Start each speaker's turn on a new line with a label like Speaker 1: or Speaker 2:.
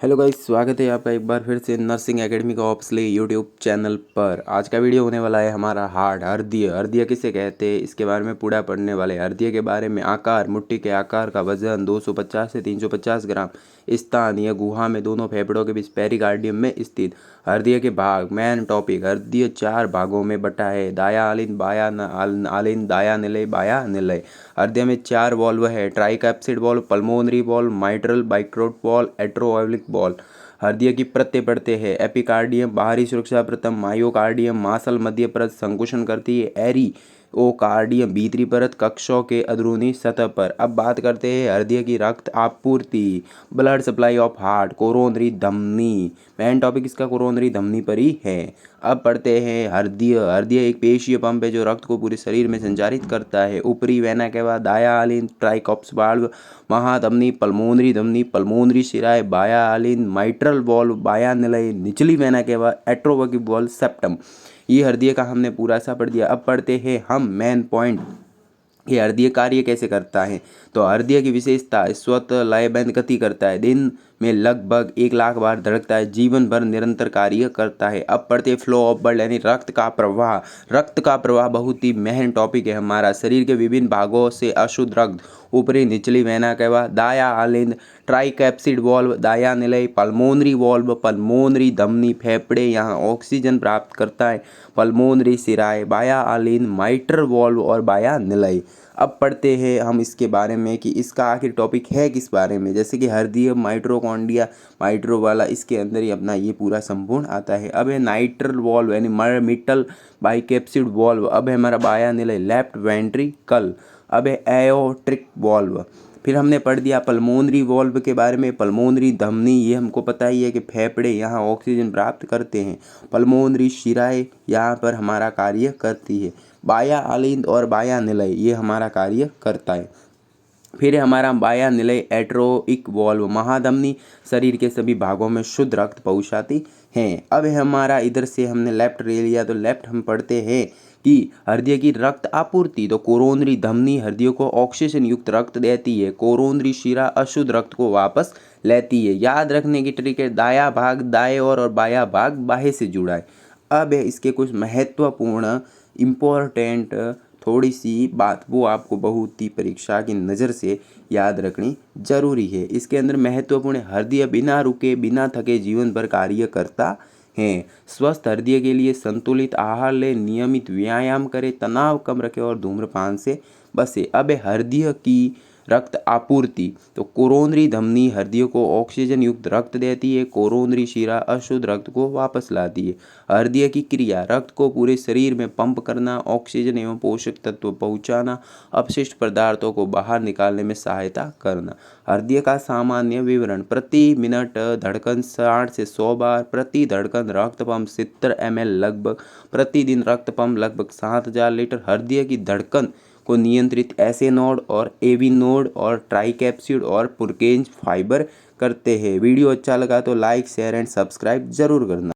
Speaker 1: Hello guys, स्वागत है आपका एक बार फिर से नर्सिंग एकेडमी का ऑप्सली यूट्यूब चैनल पर। आज का वीडियो होने वाला है हमारा हार्ट, हृदय। हृदय किसे कहते हैं इसके बारे में पूरा पढ़ने वाले। हृदय के बारे में आकार, मुट्ठी के आकार का वजन 250 से 350 ग्राम, स्थान यह गुहा में दोनों फेफड़ों के बीच पेरिकार्डियम में स्थित। हृदय के भाग, मेन टॉपिक। हृदय 4 भागों में बटा है, दाया आलिन, बाया आलिन, दाया निलय, बाया निलय। हृदय में 4 वॉल्व है, tricuspid valve, pulmonary valve, mitral, bicuspid valve, एट्रोवाल्विक वॉल्व। हृदय की परतें पड़ते हैं, एपिकार्डियम बाहरी सुरक्षा प्रतम, मायोकार्डियम मासल मध्य परत संकुचन करती है, एरी ओ कार्डियम भीतरी परत कक्षों के अंदरूनी सतह पर। अब बात करते हैं हृदय की रक्त आपूर्ति, blood supply of heart, coronary धमनी। मेन टॉपिक इसका कोरोनरी धमनी पर ही है। अब पढ़ते हैं हृदय। हृदय एक पेशीय पंप है जो रक्त को पूरे शरीर में संचारित करता है। ऊपरी वेना के बाद दाया आलिन, ट्राइकॉप्स वाल्व, महाधमनी, पल्मोनरी शिराए, बाया आलिन, माइट्रल वॉल्व, बाया निलय, निचली वेना के बाद एट्रोवगिव वॉल्व, सेप्टम। ये हृदय का हमने पूरा सा पढ़ दिया। अब पढ़ते हैं हम मेन पॉइंट कि हृदय कार्य कैसे करता है। तो हृदय की विशेषता, स्वतः लयबद्ध गति करता है, दिन में लगभग 1 लाख बार धड़कता है, जीवन भर निरंतर कार्य करता है। अब पढ़ते फ्लो ऑफ ब्लड यानी रक्त का प्रवाह। रक्त का प्रवाह बहुत ही मेन टॉपिक है हमारा। शरीर के विभिन्न भागों से अशुद्ध रक्त ऊपरी निचली वेना के बाद दाया आलिंद, ट्राइकैप्सिड वॉल्व, दाया निलय, पल्मोनरी वॉल्व, पल्मोनरी धमनी, फेफड़े यहाँ ऑक्सीजन प्राप्त करता है, पल्मोनरी सिराए, बाया आलिन, माइट्रल वॉल्व और बाया निलय। अब पढ़ते हैं हम इसके बारे में कि इसका आखिर टॉपिक है किस बारे में। जैसे कि हृदय, माइट्रोकॉन्ड्रिया, माइट्रो वाला इसके अंदर ही अपना ये पूरा संपूर्ण आता है। अब है नाइट्रल वॉल्व यानी मिटल बाइकैप्सिड वॉल्व। अब है हमारा बाया निलय, लेफ्ट वेंट्रिकल। अब है एओट्रिक वॉल्व। फिर हमने पढ़ दिया पल्मोनरी वॉल्व के बारे में। पल्मोनरी धमनी, ये हमको पता ही है कि फेफड़े यहाँ ऑक्सीजन प्राप्त करते हैं। पल्मोनरी शिराएं यहाँ पर हमारा कार्य करती है। बाया आलिंद और बाया निलय ये हमारा कार्य करता है। फिर हमारा बाया निलय एट्रोइक वॉल्व, महाधमनी शरीर के सभी भागों में शुद्ध रक्त पहुँचाती हैं। अब हमारा इधर से हमने लेफ्ट ले लिया, तो लेफ्ट हम पढ़ते हैं कि हृदय की रक्त आपूर्ति। तो कोरोनरी धमनी हृदय को ऑक्सीजन युक्त रक्त देती है, कोरोनरी शिरा अशुद्ध रक्त को वापस लेती है। याद रखने की ट्रिक है, दाया भाग दाएं और बाया भाग बाहें से जुड़ा है। अब है इसके कुछ महत्वपूर्ण इम्पोर्टेंट थोड़ी सी बात, वो आपको बहुत ही परीक्षा की नज़र से याद रखनी जरूरी है। इसके अंदर महत्वपूर्ण, हृदय बिना रुके बिना थके जीवन भर कार्य करता है। स्वस्थ हृदय के लिए संतुलित आहार ले, नियमित व्यायाम करें, तनाव कम रखें और धूम्रपान से बचे। अब है हृदय की रक्त आपूर्ति। तो कोरोनरी धमनी हृदय को ऑक्सीजन युक्त रक्त देती है, कोरोनरी शिरा अशुद्ध रक्त को वापस लाती है। हृदय की क्रिया, रक्त को पूरे शरीर में पंप करना, ऑक्सीजन एवं पोषक तत्व पहुंचाना, अपशिष्ट पदार्थों को बाहर निकालने में सहायता करना। हृदय का सामान्य विवरण, प्रति मिनट धड़कन 60 से 100 बार, प्रति धड़कन रक्त पंप 70 ml लगभग, प्रतिदिन रक्त पंप लगभग 7000 लीटर। हृदय की धड़कन को नियंत्रित एसे नोड और एवी नोड और ट्राइकैप्सिड और पुरकेंज फाइबर करते हैं। वीडियो अच्छा लगा तो लाइक, शेयर एंड सब्सक्राइब जरूर करना।